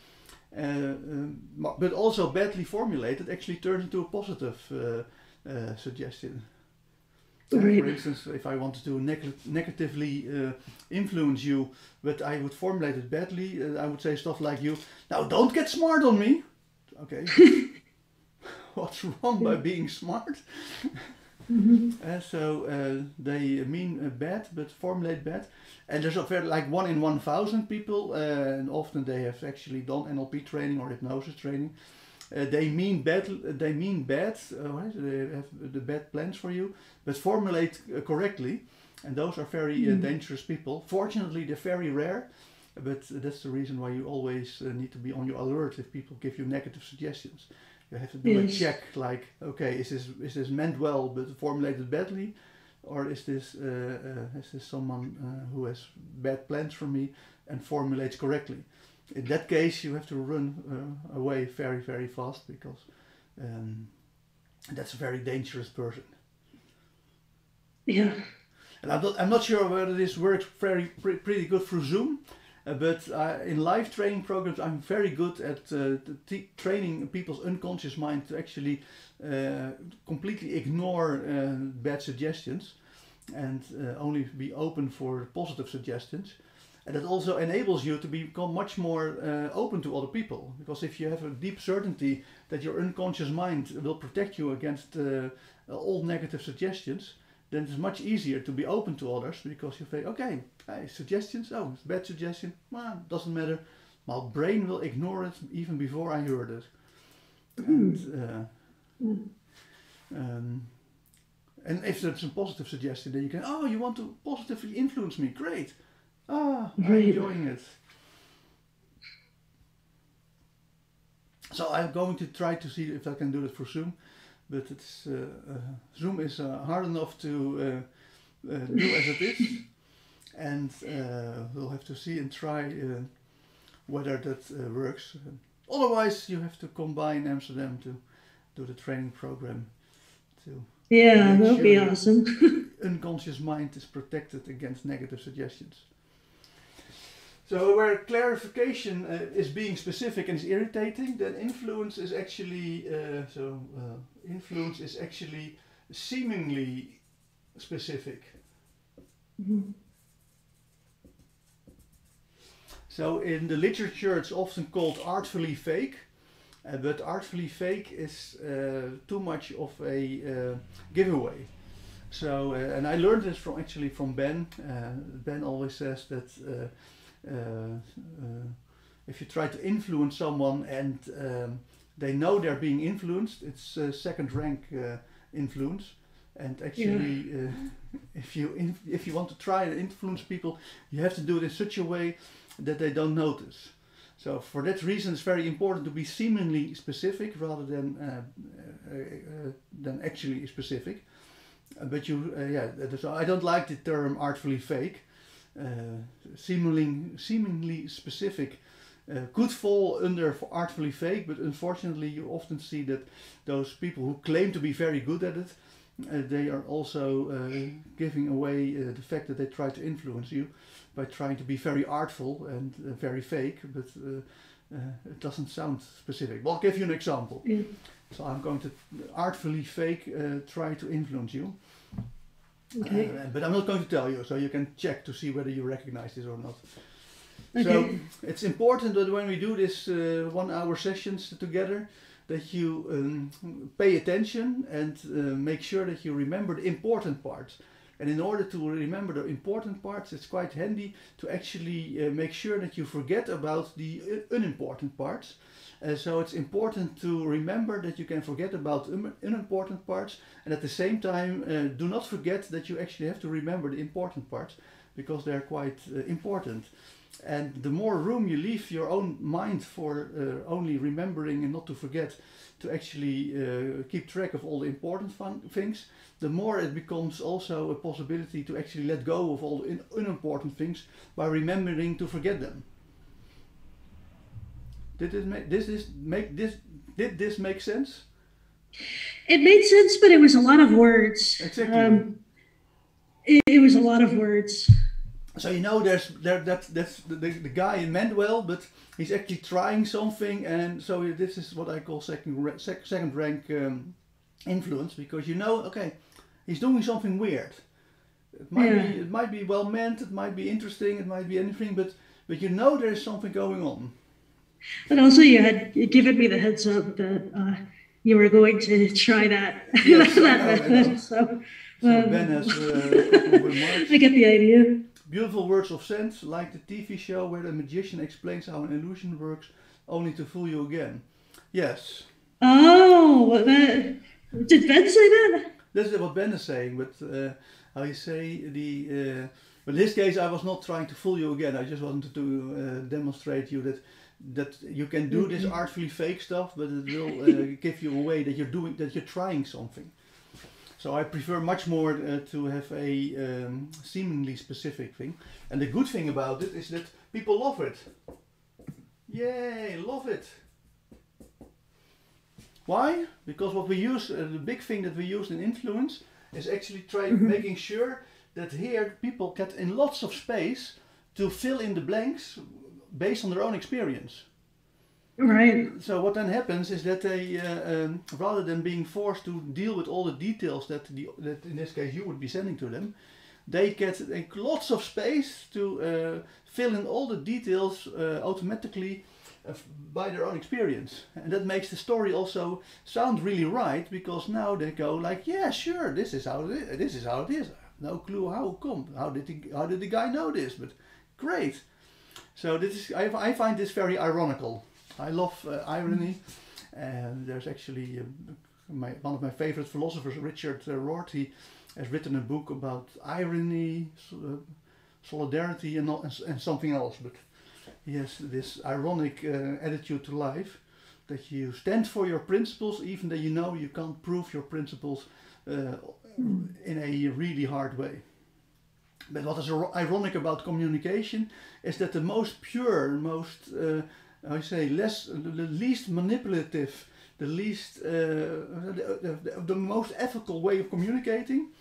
but also badly formulated, actually turns into a positive suggestion. Right. For instance, if I wanted to negatively influence you, but I would formulate it badly, I would say stuff like now don't get smart on me. Okay. What's wrong by being smart? They mean bad, but formulate bad. And there's a very, like 1 in 1,000 people, and often they have actually done NLP training or hypnosis training. They mean bad. They have the bad plans for you, but formulate correctly. And those are very dangerous people. Fortunately, they're very rare, but that's the reason why you always need to be on your alert if people give you negative suggestions. You have to do a check, like, okay, is this meant well but formulated badly, or is this someone who has bad plans for me and formulates correctly? In that case, you have to run away very, very fast, because that's a very dangerous person. Yeah. And I'm not sure whether this works pretty good through Zoom, but in live training programs, I'm very good at training people's unconscious mind to actually completely ignore bad suggestions and only be open for positive suggestions. And that also enables you to become much more open to other people. Because if you have a deep certainty that your unconscious mind will protect you against all negative suggestions, then it's much easier to be open to others, because you say, okay, suggestions, oh, it's a bad suggestion, well, doesn't matter. My brain will ignore it even before I heard it. And if it's a positive suggestion, then you can, oh, you want to positively influence me, great. I'm enjoying it. So I'm going to try to see if I can do it for Zoom, but it's Zoom is hard enough to do as it is, and we'll have to see and try whether that works. Otherwise, you have to come by in Amsterdam to do the training program. Yeah, that would be awesome. Unconscious mind is protected against negative suggestions. So where clarification is being specific and is irritating, then influence is actually influence is actually seemingly specific. So in the literature, it's often called artfully fake, but artfully fake is too much of a giveaway. So and I learned this from Ben. Ben always says that. If you try to influence someone and they know they're being influenced, it's second rank influence. And actually, if you want to try and influence people, you have to do it in such a way that they don't notice. So for that reason, it's very important to be seemingly specific rather than actually specific. But so I don't like the term artfully fake. Seemingly specific could fall under artfully fake, but unfortunately you often see that those people who claim to be very good at it, they are also giving away the fact that they try to influence you by trying to be very artful and very fake, but it doesn't sound specific. Well, I'll give you an example. Yeah. So I'm going to artfully fake try to influence you. Okay. But I'm not going to tell you, so you can check to see whether you recognize this or not. Okay. So it's important that when we do this 1 hour sessions together, that you pay attention and make sure that you remember the important parts. And in order to remember the important parts, it's quite handy to actually make sure that you forget about the unimportant parts. So it's important to remember that you can forget about unimportant parts, and at the same time do not forget that you actually have to remember the important parts, because they're quite important. And the more room you leave your own mind for only remembering and not to forget, to actually keep track of all the important things, the more it becomes also a possibility to actually let go of all the unimportant things by remembering to forget them. Did this make sense? It made sense, but it was a lot of words. Exactly. It was a lot of words. So that's the guy meant well, but he's actually trying something, and so this is what I call second rank influence, because okay, he's doing something weird. It might be well meant, it might be interesting, it might be anything, but there's something going on. But also, you had given me the heads up that you were going to try that. Yes, that I know. So Ben has a couple of remarks. I get the idea. Beautiful words of sense, like the TV show where the magician explains how an illusion works, only to fool you again. Yes. Oh, did Ben say that? That's what Ben is saying, but how you say but in this case, I was not trying to fool you again. I just wanted to demonstrate you that you can do this artfully fake stuff, but it will give you away that you're trying something. So I prefer much more to have a seemingly specific thing. And the good thing about it is that people love it. Yay, love it. Why? Because what we use, the big thing that we use in influence is actually making sure that here people get in lots of space to fill in the blanks based on their own experience. Right. So what then happens is that they, rather than being forced to deal with all the details that in this case you would be sending to them, they get lots of space to fill in all the details automatically by their own experience. And that makes the story also sound really right, because now they go like, yeah, sure, this is how it is. This is how it is. No clue how come. How did the guy know this? But great. So I find this very ironical. I love irony, and there's actually one of my favorite philosophers, Richard Rorty, has written a book about irony, solidarity, and something else. But he has this ironic attitude to life, that you stand for your principles, even though you know you can't prove your principles in a really hard way. But what is ironic about communication is that the most pure, most the least manipulative, the most ethical way of communicating,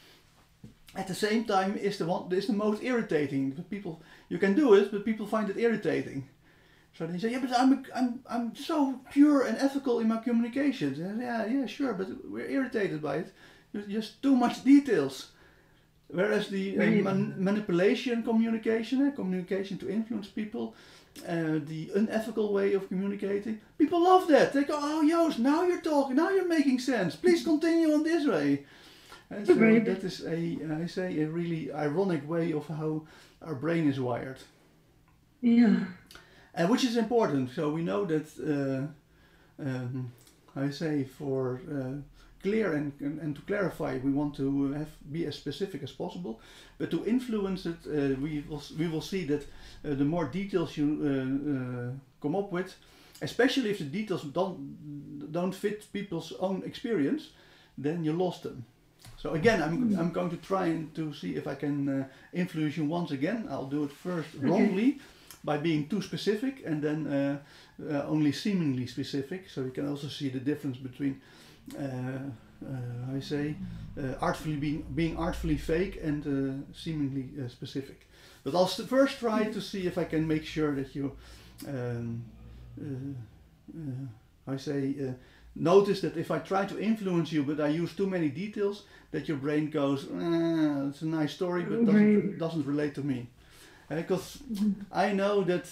at the same time is the most irritating. People, you can do it, but people find it irritating. So they say, yeah, but I'm so pure and ethical in my communications. Yeah, sure, but we're irritated by it. There's just too much details. Whereas the manipulation communication, communication to influence people, the unethical way of communicating, people love that. They go, oh, Joost, now you're talking, now you're making sense. Please continue on this way. And so that is a really ironic way of how our brain is wired. Yeah. Which is important. So we know that, for clear and to clarify, we want to be as specific as possible. But to influence it, we will see that the more details you come up with, especially if the details don't fit people's own experience, then you lost them. So again, I'm going to try to see if I can influence you once again. I'll do it first wrongly, by being too specific, and then only seemingly specific. So you can also see the difference between being artfully fake and seemingly specific. But I'll first try to see if I can make sure that you notice that if I try to influence you but I use too many details, that your brain goes, it's a nice story, but doesn't relate to me. Because I know that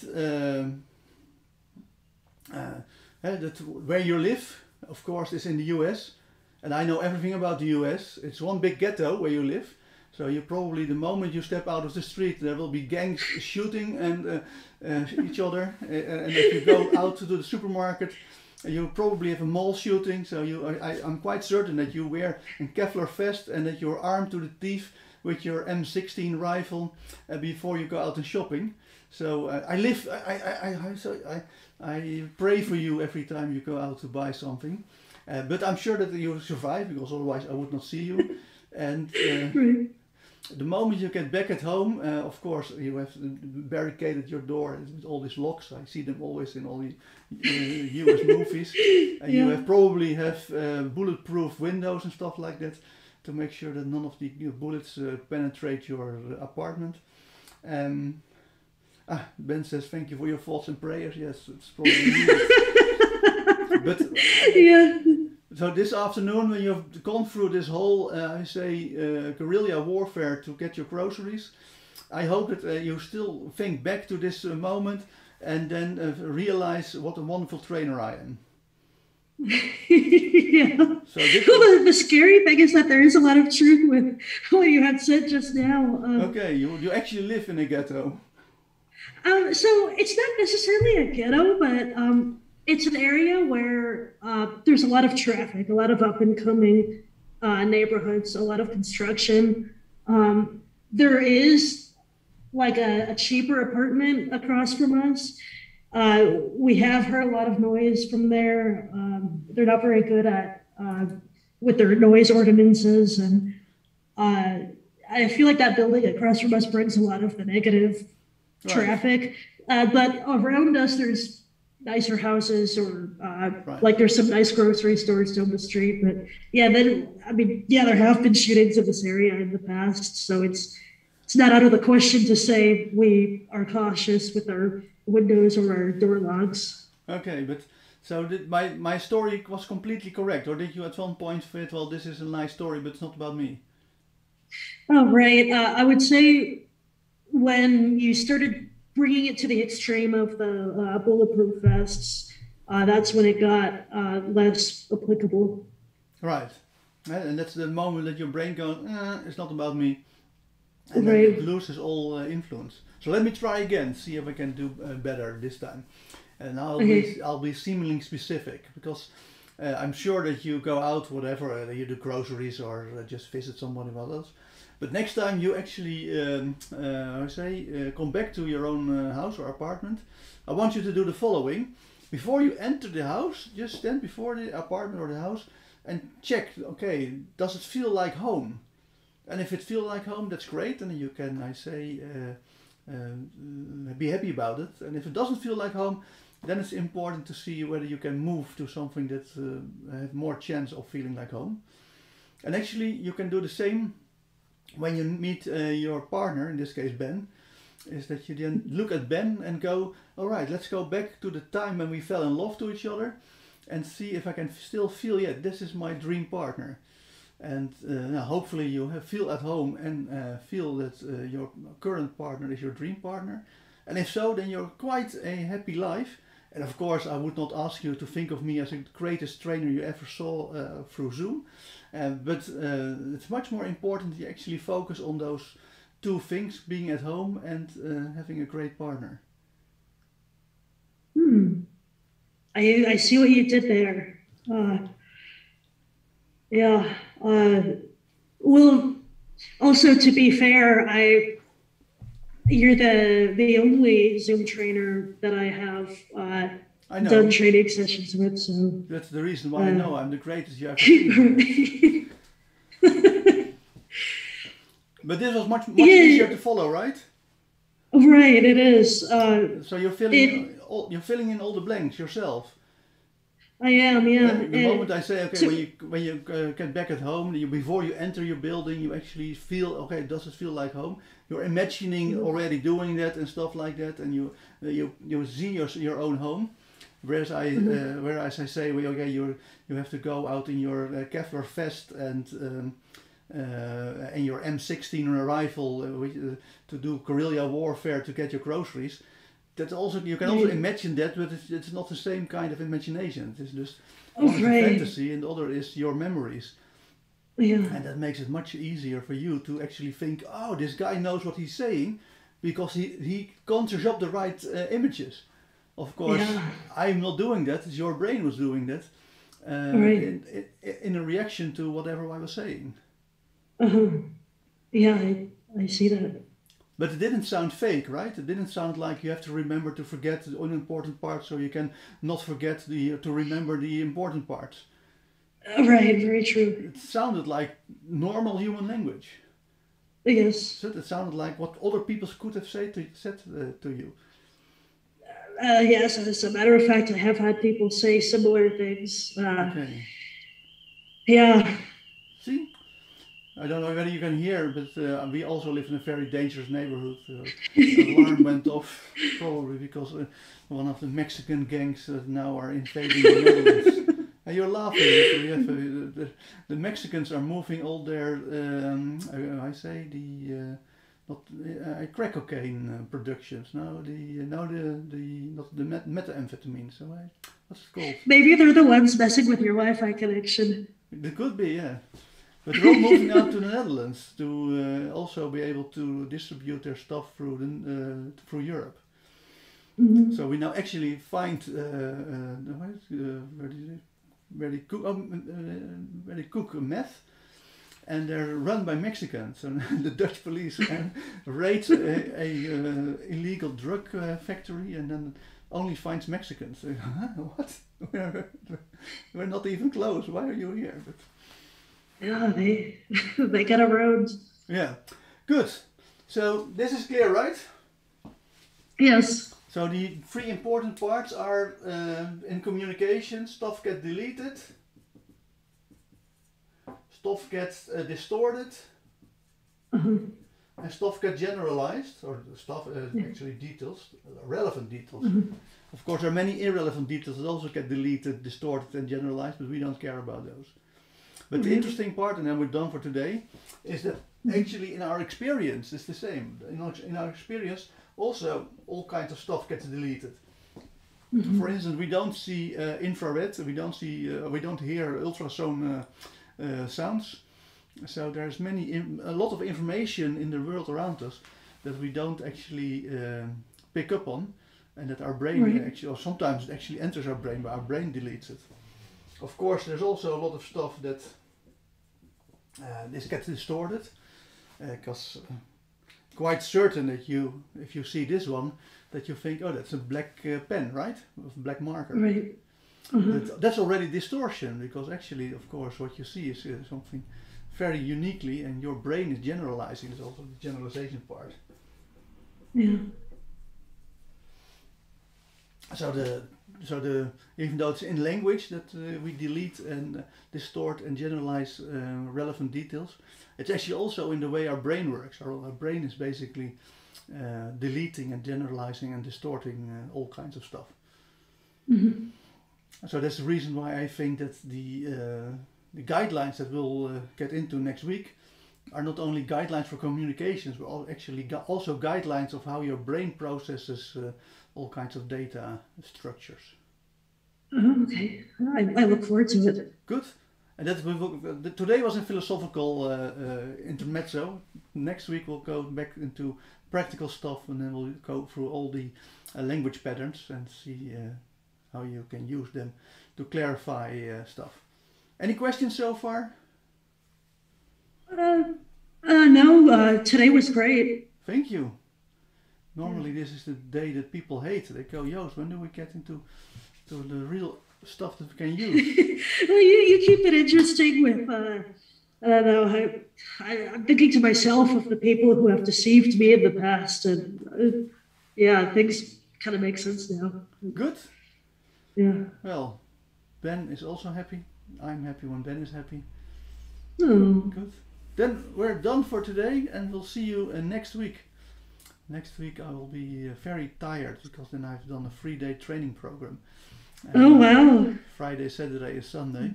that where you live, of course, is in the US, and I know everything about the US. It's one big ghetto where you live, so you probably, the moment you step out of the street, there will be gangs shooting and each other, and if you go out to the supermarket, you probably have a mall shooting. So I'm quite certain that you wear a Kevlar vest and that you're armed to the teeth with your M16 rifle before you go out and shopping. So I pray for you every time you go out to buy something. But I'm sure that you survive, because otherwise I would not see you. And the moment you get back at home, of course, you have barricaded your door with all these locks. I see them always in all the US movies. And you have probably bulletproof windows and stuff like that to make sure that none of the bullets penetrate your apartment. Ben says, thank you for your thoughts and prayers. Yes, it's probably needed. But Yeah. so this afternoon, when you've gone through this whole, guerrilla warfare to get your groceries, I hope that you still think back to this moment and then realize what a wonderful trainer I am. Yeah. So this Well, the scary thing is that there is a lot of truth with what you had said just now. okay, you actually live in a ghetto. So it's not necessarily a ghetto, but it's an area where there's a lot of traffic, a lot of up and coming neighborhoods, a lot of construction. There is like a cheaper apartment across from us. We have heard a lot of noise from there. They're not very good at with their noise ordinances, and I feel like that building across from us brings a lot of the negative traffic. But around us, there's nicer houses, or like there's some nice grocery stores down the street. But yeah, there have been shootings in this area in the past, so it's not out of the question to say we are cautious with our windows or our door locks. Okay, but so my story was completely correct, or did you at one point think, well, this is a nice story, but it's not about me? Oh, right. I would say when you started bringing it to the extreme of the bulletproof vests, that's when it got less applicable. Right. And that's the moment that your brain goes, it's not about me. And Right. then it loses all influence. So let me try again, see if I can do better this time. And I'll be seemingly specific, because I'm sure that you go out, whatever, you do groceries or just visit somebody else. But next time you actually, come back to your own house or apartment, I want you to do the following. Before you enter the house, just stand before the apartment or the house and check, okay, does it feel like home? And if it feels like home, that's great, and you can, be happy about it. And if it doesn't feel like home, then it's important to see whether you can move to something that has more chance of feeling like home. And actually, you can do the same when you meet your partner, in this case Ben, is that you then look at Ben and go, all right, let's go back to the time when we fell in love to each other and see if I can still feel, this is my dream partner. And hopefully you feel at home and feel that your current partner is your dream partner. And if so, then you're quite a happy life. And of course, I would not ask you to think of me as the greatest trainer you ever saw through Zoom. But it's much more important that you actually focus on those two things, being at home and having a great partner. I see what you did there. Well, also to be fair, you're the only Zoom trainer that I have I know. done training sessions with. So That's the reason why I know I'm the greatest you ever seen. But this was much easier to follow, right? Right, it is. So you're filling in all the blanks yourself. I am, yeah. The moment I say, okay, when you get back at home, before you enter your building, you actually feel, okay, does it feel like home? You're imagining already doing that and stuff like that, and you see your own home. Whereas I say, well, okay, you have to go out in your Kevlar vest and your M16 rifle to do guerrilla warfare to get your groceries. That also, you can also imagine that, but it's not the same kind of imagination. It's just one is fantasy and the other is your memories. Yeah. And that makes it much easier for you to actually think, oh, this guy knows what he's saying, because he conjures up the right images. Of course, I'm not doing that. It's your brain was doing that in a reaction to whatever I was saying. Yeah, I see that. But it didn't sound fake, right? It didn't sound like you have to remember to forget the unimportant parts so you can not forget to remember the important parts. Right, very true. It sounded like normal human language. Yes. So that sounded like what other people could have said to you. Yes, as a matter of fact, I have had people say similar things. Okay. Yeah. See? I don't know whether you can hear, but we also live in a very dangerous neighborhood. Alarm went off, probably because one of the Mexican gangs now are invading the Netherlands. And you're laughing. But we have the Mexicans are moving all their, I say the not crack cocaine productions. No, not the methamphetamine. So what's it called? Maybe they're the ones messing with your Wi-Fi connection. It could be, yeah. But they're all moving out to the Netherlands to also be able to distribute their stuff through Europe. Mm-hmm. So we now actually find where they cook meth, and they're run by Mexicans. And the Dutch police raid a illegal drug factory, and then only finds Mexicans. What? We're not even close. Why are you here? But, yeah, they get around. yeah, good. So this is clear, right? Yes. So the three important parts are in communication, stuff gets deleted, stuff gets distorted, and stuff gets generalized, or stuff actually details, relevant details. Of course, there are many irrelevant details that also get deleted, distorted, and generalized, but we don't care about those. But the interesting part, and then we're done for today, is that actually in our experience it's the same. In our experience, also all kinds of stuff gets deleted. For instance, we don't see infrared, we don't hear ultrasound sounds. So there's a lot of information in the world around us that we don't actually pick up on, and that our brain actually, or sometimes it actually enters our brain, but our brain deletes it. Of course, there's also a lot of stuff that this gets distorted, because quite certain that if you see this one, that you think, oh, that's a black pen, right? With a black marker. Right. But that's already distortion, because actually, of course, what you see is something very uniquely, and your brain is generalizing. It's also the generalization part. Yeah. So even though it's in language that we delete and distort and generalize relevant details, it's actually also in the way our brain works. Our brain is basically deleting and generalizing and distorting all kinds of stuff. So that's the reason why I think that the guidelines that we'll get into next week are not only guidelines for communications, but actually also guidelines of how your brain processes all kinds of data structures. Okay, I look forward to it. Good. And today was a philosophical intermezzo. Next week we'll go back into practical stuff, and then we'll go through all the language patterns and see how you can use them to clarify stuff. Any questions so far? No, today was great. Thank you. Normally this is the day that people hate. They go, Joost, when do we get into the real stuff that we can use? Well, you keep it interesting with, I don't know, I'm thinking to myself of the people who have deceived me in the past, and yeah, things kind of make sense now. Good. Yeah. Well, Ben is also happy. I'm happy when Ben is happy. Oh. Good. Then we're done for today, and we'll see you next week. Next week I will be very tired, because then I've done a 3-day training program. Oh wow! Friday, Saturday, and Sunday.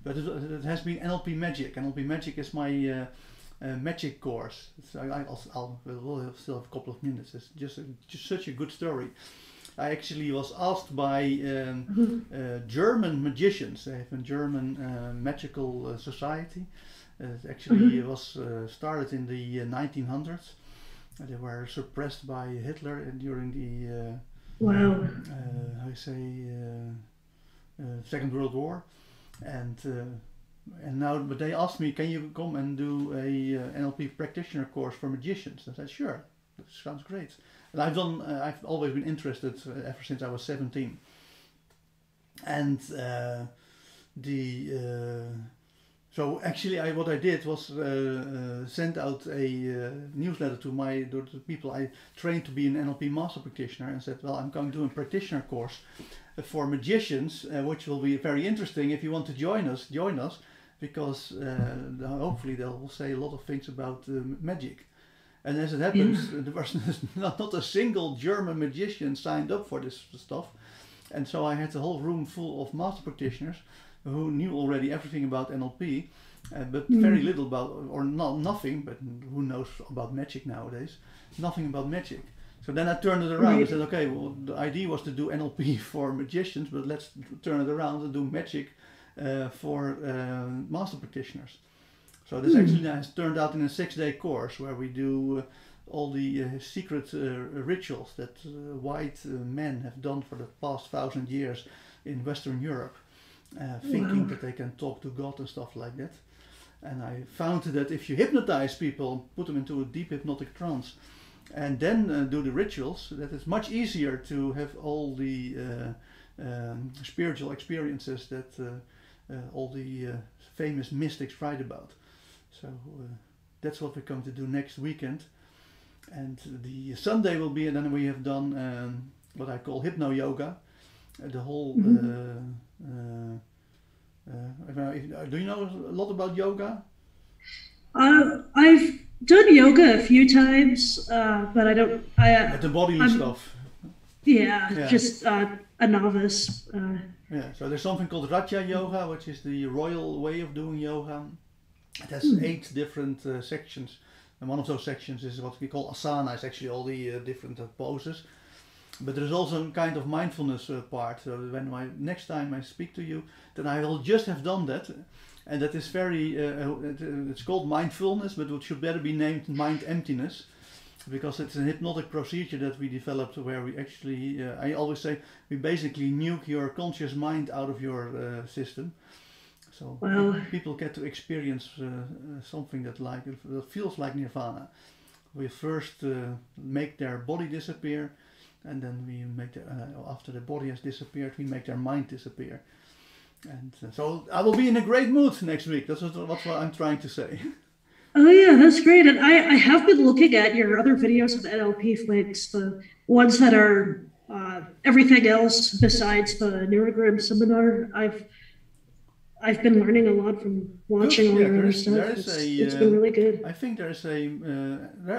But it has been NLP Magic. NLP Magic is my magic course. So we'll still have a couple of minutes. It's just such a good story. I actually was asked by German magicians. They have a German magical society. It actually was started in the 1900s. They were suppressed by Hitler during the Second World War, and now, but they asked me, can you come and do a NLP practitioner course for magicians? I said, sure, that sounds great. And I've always been interested ever since I was 17. And So actually, what I did was send out a newsletter to the people I trained to be an NLP master practitioner, and said, well, I'm going to do a practitioner course for magicians, which will be very interesting. If you want to join us, because hopefully they'll say a lot of things about magic. And as it happens, there was not a single German magician signed up for this stuff. And so I had the whole room full of master practitioners who knew already everything about NLP, but very little about, or nothing, but who knows about magic nowadays? Nothing about magic. So then I turned it around and said, okay, well, the idea was to do NLP for magicians, but let's turn it around and do magic for master practitioners. So this actually has turned out in a 6-day course where we do all the secret rituals that white men have done for the past 1,000 years in Western Europe, thinking that they can talk to God and stuff like that. And I found that if you hypnotize people, put them into a deep hypnotic trance, and then do the rituals, that it's much easier to have all the spiritual experiences that all the famous mystics write about. So that's what we're going to do next weekend. And the Sunday will be, and then we have done what I call hypno yoga. The whole. Do you know a lot about yoga? I've done yoga a few times, but I don't. The bodily stuff. Yeah, just a novice. Yeah, so there's something called Raja Yoga, which is the royal way of doing yoga. It has 8 different sections, and one of those sections is what we call asana. It's actually all the different poses. But there's also a kind of mindfulness part. So when next time I speak to you, then I will just have done that, and that is very. It's called mindfulness, but it should better be named mind emptiness, because it's a hypnotic procedure that we developed where we actually. I always say we basically nuke your conscious mind out of your system. So people get to experience something that feels like nirvana. We first make their body disappear, and then we make after the body has disappeared, we make their mind disappear. And so I will be in a great mood next week. That's what I'm trying to say. Oh yeah, that's great. And I have been looking at your other videos of NLP flicks, the ones that are everything else besides the Neurogram seminar. I've been learning a lot from watching all your other stuff. It's been really good. I think there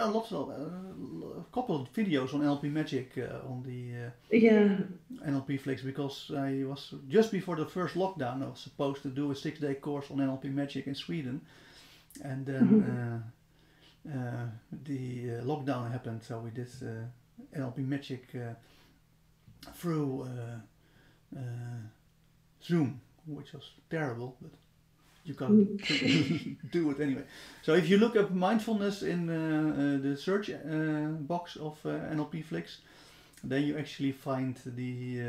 are lots of a couple of videos on NLP Magic on the NLP Flicks, because I was just before the first lockdown. I was supposed to do a 6-day course on NLP Magic in Sweden, and then the lockdown happened, so we did NLP Magic through Zoom, which was terrible, but you can't do it anyway. So if you look up mindfulness in the search box of NLP Flicks, then you actually find the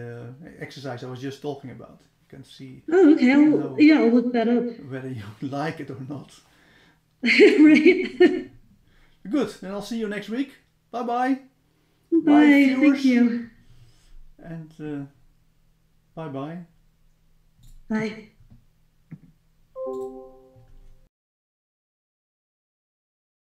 exercise I was just talking about. You can see. Oh, okay. I'll look that up. Whether you like it or not. Right. Good. Then I'll see you next week. Bye-bye. Bye. Thank you. And bye-bye. Bye.